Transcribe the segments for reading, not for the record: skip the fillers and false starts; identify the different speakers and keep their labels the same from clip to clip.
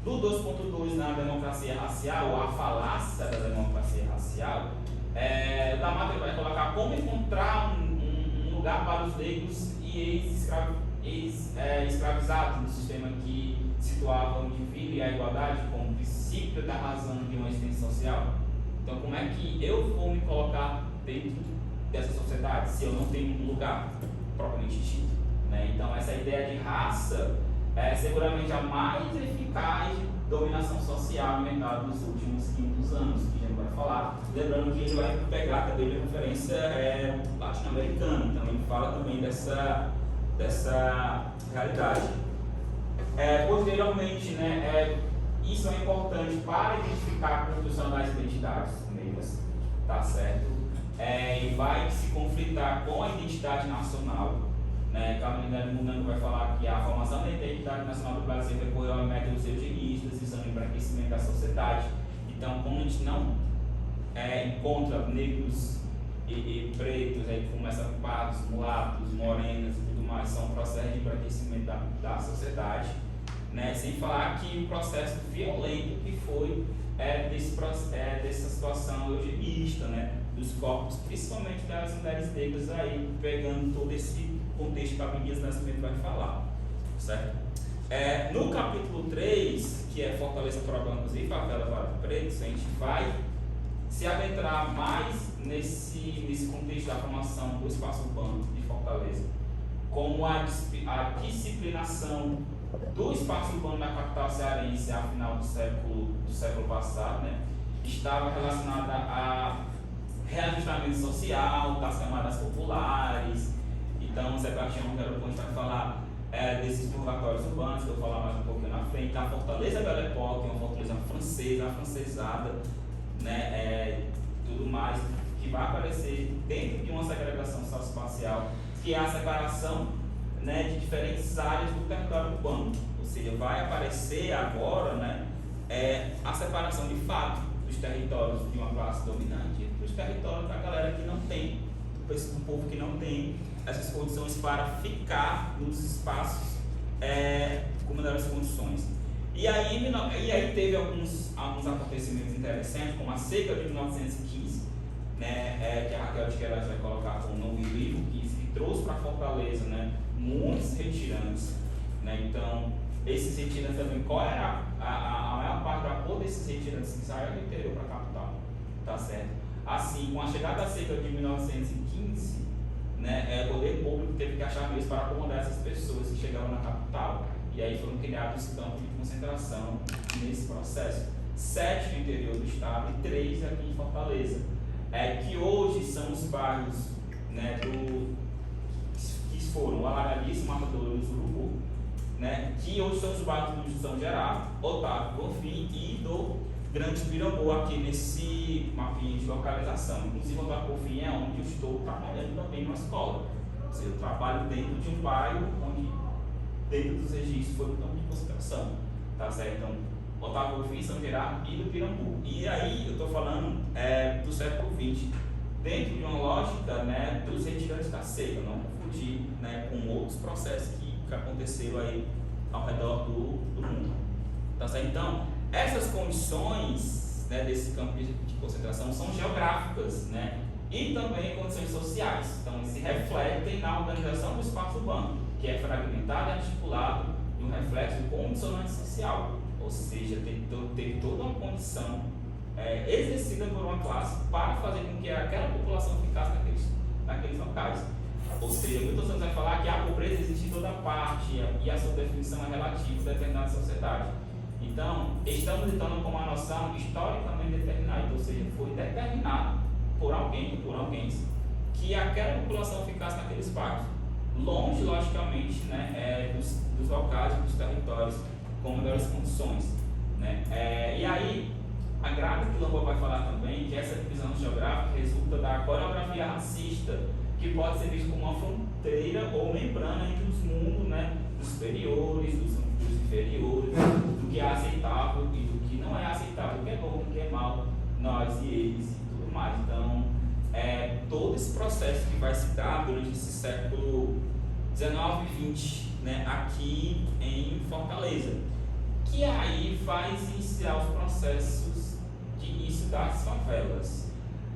Speaker 1: do 2.2 na democracia racial, ou a falácia da democracia racial, o Damásio vai colocar como encontrar um lugar para os negros e ex-escravizados no sistema que situava o indivíduo e a igualdade como princípio da razão de uma existência social. Então, como é que eu vou me colocar dentro dessa sociedade se eu não tenho um lugar propriamente dito, né? Então, essa ideia de raça é seguramente a mais eficaz de dominação social no mercado dos últimos 500 anos, que a gente vai falar. Lembrando que ele vai pegar também de referência latino-americana, então ele fala também dessa realidade. Posteriormente, né, isso é importante para identificar a construção das identidades negras, tá certo? E vai se conflitar com a identidade nacional, né? Carolina Munano vai falar que a formação da identidade nacional do Brasil recorreu a métodos eugenistas, visando o embranquecimento da sociedade. Então, como a gente não encontra negros e pretos, aí começa pardos, mulatos, morenas e tudo mais, são processos de embranquecimento da sociedade, né? Sem falar que o processo violento que foi dessa situação eugenista, né? Dos corpos, principalmente das mulheres negras, aí pegando todo esse contexto que a Menias Nascimento vai falar, certo? No capítulo 3, que é Fortaleza para Brancos e Favela para Pretos, a gente vai se adentrar mais nesse contexto da formação do espaço urbano de Fortaleza, como a disciplinação do espaço urbano da capital cearense a final do século passado, né, estava relacionada a reajustamento social das camadas populares. Então, Sebastião Garoponte vai falar desses purgatórios urbanos, que eu vou falar mais um pouquinho na frente. A Fortaleza Belle Époque, uma fortaleza francesa, afrancesada, né, tudo mais, que vai aparecer dentro de uma segregação socioespacial, que é a separação, né, de diferentes áreas do território urbano. Ou seja, vai aparecer agora, né, a separação de fato dos territórios de uma classe dominante e dos territórios da galera que não tem, do povo que não tem essas condições para ficar nos espaços com melhores condições. E aí teve alguns acontecimentos interessantes, como a seca de 1915, né, que a Raquel de Queiroz vai colocar como novo livro, que trouxe para Fortaleza, né, muitos retirantes, né? Então, esses retirantes também, qual era a maior parte do apoio desses retirantes que saíram do interior para a capital, tá certo? Assim, com a chegada da seca de 1915, né, o poder público teve que achar meios para acomodar essas pessoas que chegavam na capital, e aí foram criados campos de concentração nesse processo, 7 no interior do estado e 3 aqui em Fortaleza, que hoje são os bairros, né, que foram o Alagadiço, Matadouro e o Urubu, né, que hoje são os bairros do São Geraldo, Otávio, Bonfim e do Grande Pirambu, aqui nesse mapinha de localização. Inclusive, Otávio Bonfim é onde eu estou trabalhando também na escola. Ou seja, eu trabalho dentro de um bairro onde, dentro dos registros, foi um campo de concentração, tá certo? Então, Otávio Bonfim, São Geraldo e do Pirambu. E aí, eu estou falando do século XX, dentro de uma lógica, né, dos retirantes da seca, não confundir, né, com outros processos que aconteceram aí ao redor do mundo, tá certo? Então, essas condições, né, desse campo de concentração são geográficas, né, e também condições sociais. Então, eles se refletem na organização do espaço urbano, que é fragmentado e articulado e um reflexo condicionante social, ou seja, teve toda uma condição exercida por uma classe para fazer com que aquela população ficasse naqueles locais. Ou seja, muitas vezes vai falar que a pobreza existe em toda parte e a sua definição é relativa a determinada sociedade. Então, estamos lidando com uma noção historicamente determinada, ou seja, foi determinado por alguém ou por alguém que aquela população ficasse naqueles bairros, longe, logicamente, né, dos locais e dos territórios com melhores condições, né? E aí, a Grávida Quilombola vai falar também que essa divisão geográfica resulta da coreografia racista, que pode ser vista como uma fronteira ou membrana entre os mundos, né, dos superiores, dos inferiores, do que é aceitável e do que não é aceitável, do que é bom, do que é mal, nós e eles e tudo mais. Então, todo esse processo que vai se dar durante esse século XIX e XX, né, aqui em Fortaleza. que aí faz iniciar os processos de início das favelas.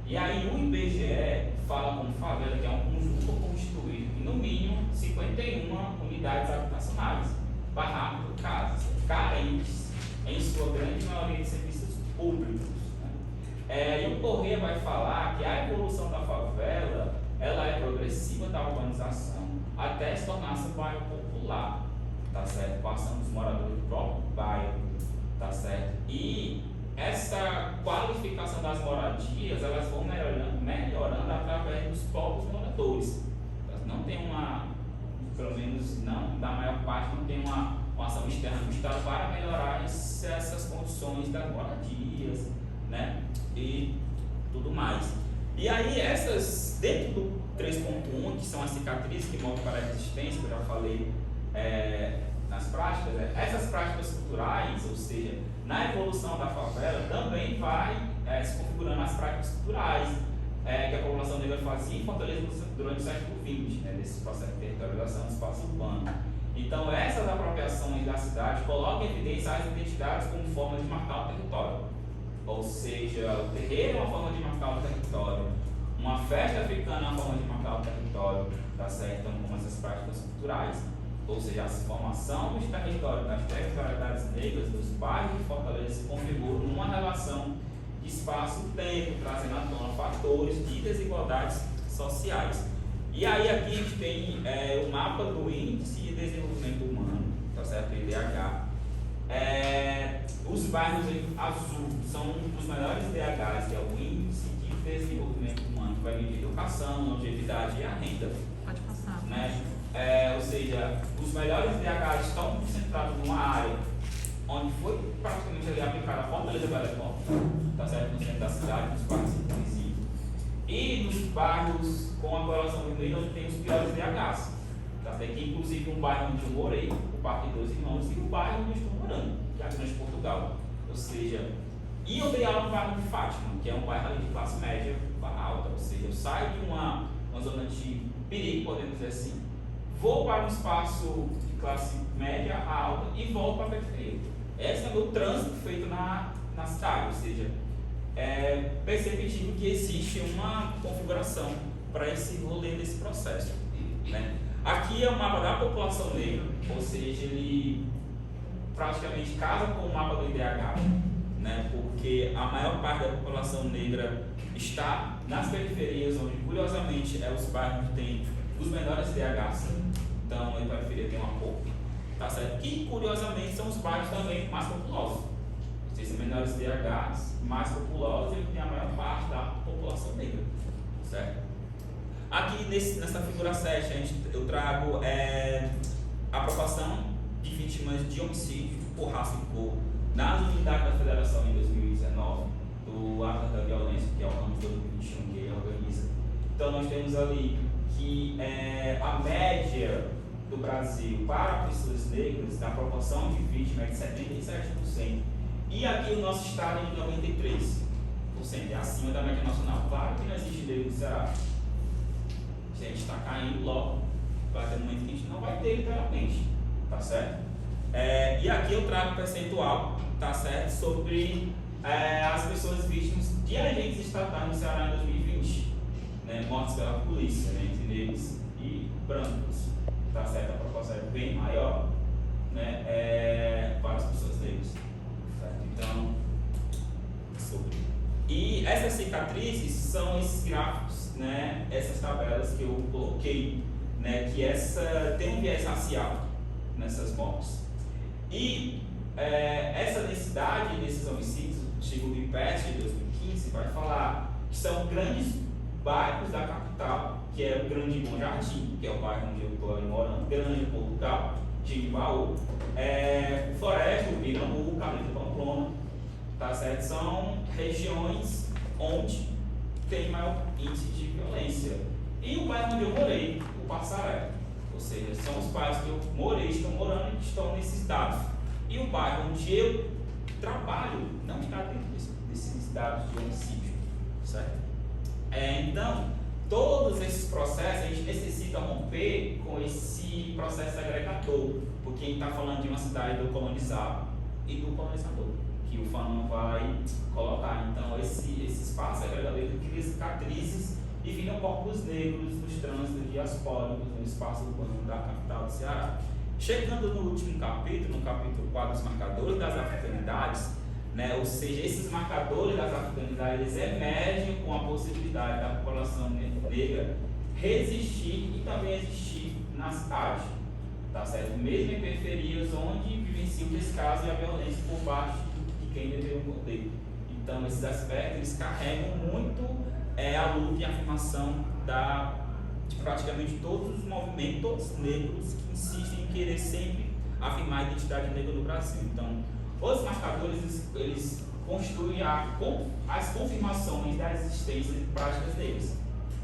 Speaker 1: E aí o IBGE fala como favela que é um conjunto constituído de no mínimo 51 unidades habitacionais, barracos, casas, carentes, em sua grande maioria de serviços públicos. Né? E o Corrêa vai falar que a evolução da favela ela é progressiva da urbanização até se tornar-se um bairro popular, tá certo? Passando dos moradores do próprio bairro, tá certo? E essa qualificação das moradias, elas vão melhorando através dos próprios moradores. Não tem pelo menos não, da maior parte, não tem uma ação externa do Estado para melhorar essas condições das moradias, né? E tudo mais. E aí essas, dentro do 3.1, que são as cicatrizes que mostram para a existência, que eu já falei nas práticas, essas práticas culturais, ou seja, na evolução da favela, também vai se configurando as práticas culturais que a população negra fazia em Fortaleza durante o século XX, né, desse processo de territorialização do espaço urbano. Então, essas apropriações da cidade colocam em evidência as identidades como forma de marcar o território. Ou seja, o terreiro é uma forma de marcar o território, uma festa africana é uma forma de marcar o território, tá certo? Então, como essas práticas culturais. Ou seja, a formação dos territórios, das territorialidades negras, dos bairros de Fortaleza se configuram numa relação de espaço-tempo, trazendo à tona fatores de desigualdades sociais. E aí aqui a gente tem o mapa do Índice de Desenvolvimento Humano, tá certo? IDH. Os bairros em azul são um dos melhores IDHs, que é o Índice de Desenvolvimento Humano, que vai medir educação, longevidade e a renda.
Speaker 2: Pode passar.
Speaker 1: Né? Ou seja, os melhores IDHs estão concentrados numa área onde foi praticamente ali aplicada a Fortaleza Belo Horizonte, tá certo? No centro da cidade, nos bairros inclusivos. E nos bairros com a população negra, onde tem os piores IDHs. Tá certo? Que inclusive um bairro onde eu morei, o Parque dos Irmãos, e o bairro onde eu estou morando, que é a Grande Portugal. Ou seja, e eu dei aula no bairro de Fátima, que é um bairro ali de classe média barra alta. Ou seja, eu saio de uma zona de perigo, podemos dizer assim, vou para um espaço de classe média a alta e volto para a periferia. Esse é o meu trânsito feito na cidade, ou seja, é perceptível que existe uma configuração para esse rolê desse processo. Né? Aqui é o mapa da população negra, ou seja, ele praticamente casa com o mapa do IDH, né? Porque a maior parte da população negra está nas periferias, onde curiosamente os bairros que têm os menores IDHs. Então, a periferia tem uma pouco, tá certo? Que curiosamente são os bairros também mais populosos. Ou seja, menores IDHs, mais populosos e tem a maior parte da população negra, certo? Aqui nessa figura 7, eu trago a proporção de vítimas de homicídio por raça e cor nas unidades da Federação em 2019, do Atlas da Violência, que é o ano de 2021 que ele organiza. Então, nós temos ali que a média do Brasil para pessoas negras, na proporção de vítimas, é de 77%. E aqui o nosso estado é de 93%, é acima da média nacional. Claro que não existe negro no Ceará. Se a gente está caindo logo, vai ter um momento que a gente não vai ter, literalmente, tá certo? E aqui eu trago um percentual, tá certo, sobre as pessoas vítimas de agentes estatais no Ceará em 2020, né, mortos pela polícia, né, entre negros e brancos, tá certo? A proporção é bem maior, né, para as pessoas negras, certo? Então, e essas cicatrizes são esses gráficos, né, essas tabelas que eu coloquei, né, que tem um viés racial nessas mortes. E essa densidade desses homicídios, segundo o IPET de 2015, vai falar que são grandes bairros da capital, que é o Grande Bom Jardim, que é o bairro onde eu estou morando, Grande Portugal, Timbaú, Floresta, Pirambu, Cabrita, Pamplona, tá certo? São regiões onde tem maior índice de violência. E o bairro onde eu morei, o Passaré, ou seja, são os bairros que eu morei, estou morando e estão nesses dados. E o bairro onde eu trabalho não está dentro desses dados de homicídio, certo? Então, todos esses processos a gente necessita romper com esse processo agregador, porque a gente está falando de uma cidade colonizada, e do colonizador, que o Fanon vai colocar. Então, esse espaço agregador cria cicatrizes e viram corpos negros nos trânsitos diaspóricos no espaço urbano da capital do Ceará. Chegando no último capítulo, no capítulo 4, os marcadores das africanidades, né, ou seja, esses marcadores das africanidades eles emergem com a possibilidade da população negra resistir e também existir na cidade, tá certo? Mesmo em periferias onde vivenciam o descaso e a violência por parte de quem detém o poder. Então, esses aspectos eles carregam muito a luta e a afirmação de praticamente todos os movimentos negros que insistem em querer sempre afirmar a identidade negra no Brasil. Então, os marcadores eles constituem as confirmações da existência de práticas negras.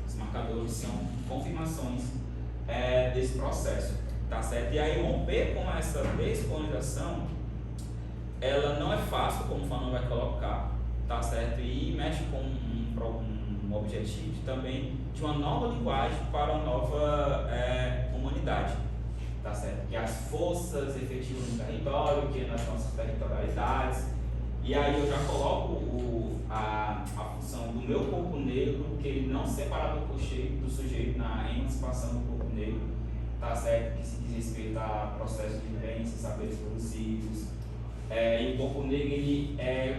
Speaker 1: Os marcadores são confirmações desse processo, tá certo? E aí romper com essa descolonização, ela não é fácil, como o Fanon vai colocar, tá certo? E mexe com um objetivo também de uma nova linguagem para uma nova humanidade, tá certo? Que as forças efetivas no território, que nas nossas territorialidades, e aí eu já coloco a função do meu corpo negro, que ele não separado do sujeito na emancipação do corpo negro, tá certo? Que se diz respeito a processos de vivência, saberes produzidos, e o corpo negro ele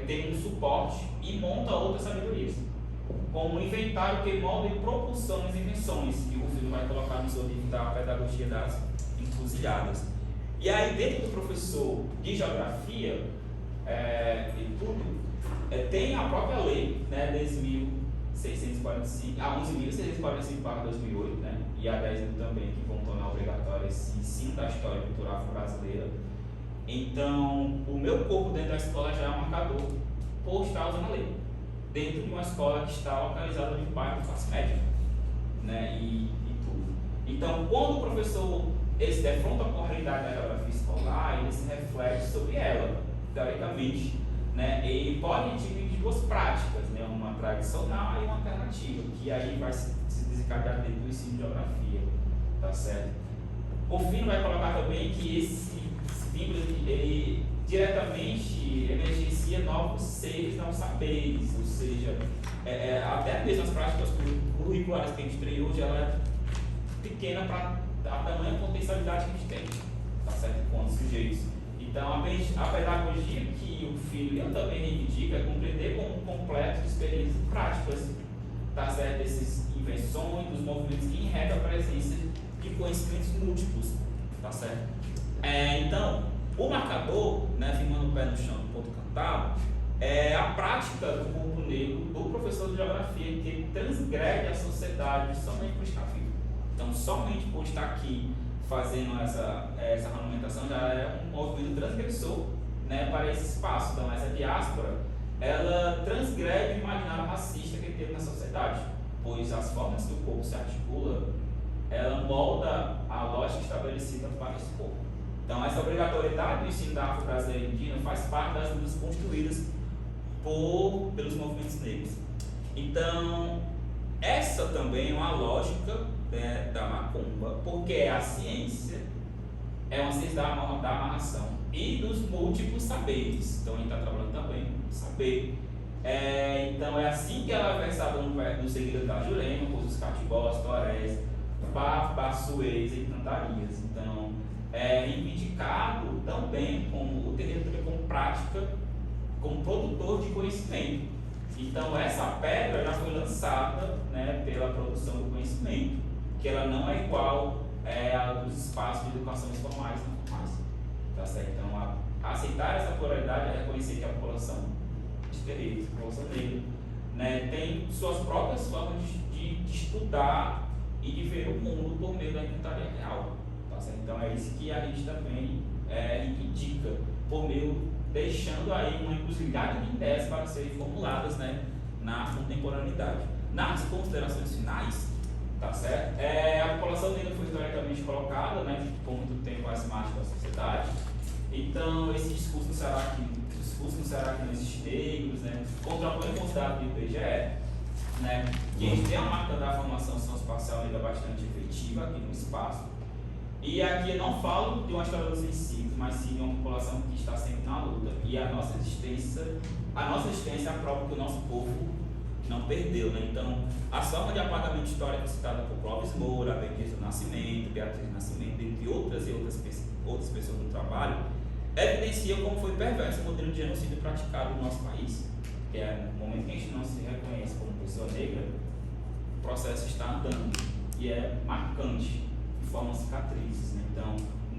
Speaker 1: tem um suporte e monta outras sabedorias, como um inventário que molda e propulsiona as invenções, que o filho vai colocar no seu livro da Pedagogia das Encruzilhadas. E aí, dentro do professor de Geografia e tudo, tem a própria lei, né, 10.645, a 11.645/2008, né, e a 10.000 também, que vão tornar obrigatório esse ensino da história cultural afro-brasileira. Então, o meu corpo dentro da escola já é um marcador por estar usando a lei, dentro de uma escola que está localizada no bairro de classe média, né, e tudo. Então, quando o professor se defronta com a realidade da geografia escolar, ele se reflete sobre ela, teoricamente, né, e pode dividir duas práticas, né, uma tradicional e uma alternativa, que aí vai se desencadear dentro do ensino de geografia, tá certo? O Fino vai colocar também que esse vínculo ele diretamente emergencia novos seres, novos saberes, ou seja, até mesmo as práticas curriculares que a gente tem hoje, ela é pequena para a tamanha potencialidade que a gente tem, tá certo? Quanto sujeitos. Então, a pedagogia que o Filho também reivindica é compreender como um completo de experiências práticas, tá certo? Dessas invenções, dos movimentos que enredam a presença de conhecimentos múltiplos, tá certo? Então, o marcador, né, firmando o pé no chão do ponto cantado, é a prática do corpo negro do professor de geografia, que transgrede a sociedade somente por estar vivo. Então, somente por estar aqui fazendo essa ornamentação já é um movimento transgressor, né, para esse espaço. Então, essa diáspora, ela transgrede o imaginário racista que teve na sociedade, pois as formas que o corpo se articula, ela molda a lógica estabelecida para esse corpo. Então, essa obrigatoriedade do ensino da afro-brasileira indígena faz parte das lutas construídas pelos movimentos negros. Então, essa também é uma lógica, né, da macumba, porque a ciência é uma ciência da amarração e dos múltiplos saberes. Então, a gente está trabalhando também com saber. Então, é assim que ela é versada no segredo da Jurema, com os catibós, torés, baçuês e cantarias. Então, é reivindicado também como o terreno como prática, como produtor de conhecimento. Então, essa pedra já foi lançada, né, pela produção do conhecimento, que ela não é igual a dos espaços de educação formais e não formais. Tá certo? Então, aceitar essa pluralidade é reconhecer que a população de terreiros, a população negra, né, tem suas próprias formas de estudar e de ver o mundo por meio da inventaria real. Tá certo? Então, é isso que a gente também reivindica, por meio, deixando aí uma encruzilhada de ideias para serem formuladas, né, na contemporaneidade. Nas considerações finais, tá certo? A população negra foi historicamente colocada, né, por muito tempo as margens da sociedade. Então, esse discurso no Ceará que não existe negros, né, contrapõe com os dados do IBGE, né, que a gente tem uma marca da formação socioespacial negra bastante efetiva aqui no espaço, E aqui eu não falo de uma história dos vencidos, mas sim de uma população que está sempre na luta. E a nossa existência é a prova que o nosso povo não perdeu, né? Então, a forma de apagamento histórico citada por Clóvis Moura, Beatriz do Nascimento, entre outras pessoas do trabalho, evidencia como foi perverso o modelo de genocídio praticado no nosso país. Que é no momento que a gente não se reconhece como pessoa negra, o processo está andando e é marcante, e formam cicatrizes, né? Então,